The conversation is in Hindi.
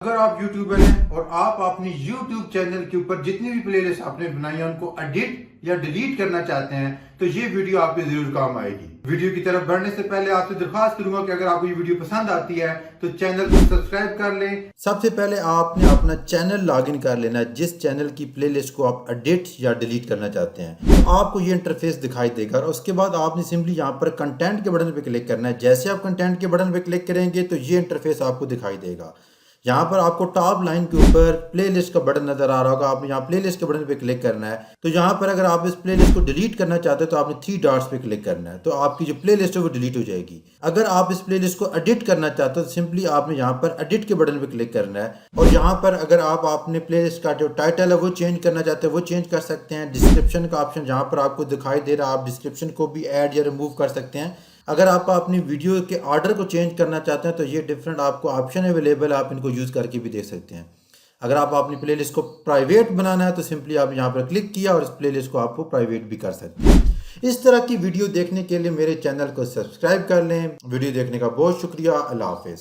अगर आप यूट्यूबर हैं और आप अपनी यूट्यूब चैनल के ऊपर जितनी भी प्लेलिस्ट आपने बनाई है उनको एडिट या डिलीट करना चाहते हैं तो ये वीडियो आपके जरूर काम आएगी। वीडियो की तरफ बढ़ने से पहले आपसे दरख्वास्त करूंगा कि अगर आपको ये वीडियो पसंद आती है तो चैनल को सब्सक्राइब कर लें। सबसे पहले आपने अपना चैनल लॉगिन कर लेना है जिस चैनल की प्लेलिस्ट को आप एडिट या डिलीट करना चाहते हैं। तो आपको ये इंटरफेस दिखाई देगा और उसके बाद आपने सिंपली यहाँ पर कंटेंट के बटन पे क्लिक करना है। जैसे आप कंटेंट के बटन पे क्लिक करेंगे तो ये इंटरफेस आपको दिखाई देगा। यहाँ पर आपको टॉप लाइन के ऊपर प्लेलिस्ट का बटन नजर आ रहा होगा। आपने यहाँ प्लेलिस्ट के बटन पे क्लिक करना है। तो यहाँ पर अगर आप इस प्लेलिस्ट को डिलीट करना चाहते हो तो आपने 3 डॉट्स पे क्लिक करना है, तो आपकी जो प्लेलिस्ट है वो डिलीट हो जाएगी। अगर आप इस प्लेलिस्ट को एडिट करना चाहते हो तो सिंपली आपने यहाँ पर एडिट के बटन पे क्लिक करना है। और यहाँ पर अगर आप अपने प्लेलिस्ट का जो टाइटल है वो चेंज करना चाहते हैं वो चेंज कर सकते हैं। डिस्क्रिप्शन का ऑप्शन यहाँ पर आपको दिखाई दे रहा है, आप डिस्क्रिप्शन को भी ऐड या रिमूव कर सकते हैं। अगर आप अपनी वीडियो के ऑर्डर को चेंज करना चाहते हैं तो ये डिफरेंट आपको ऑप्शन अवेलेबल है, आप इनको यूज़ करके भी देख सकते हैं। अगर आप अपनी प्लेलिस्ट को प्राइवेट बनाना है तो सिंपली आप यहाँ पर क्लिक किया और इस प्लेलिस्ट को आपको प्राइवेट भी कर सकते हैं। इस तरह की वीडियो देखने के लिए मेरे चैनल को सब्सक्राइब कर लें। वीडियो देखने का बहुत शुक्रिया। अल्लाह हाफिज़।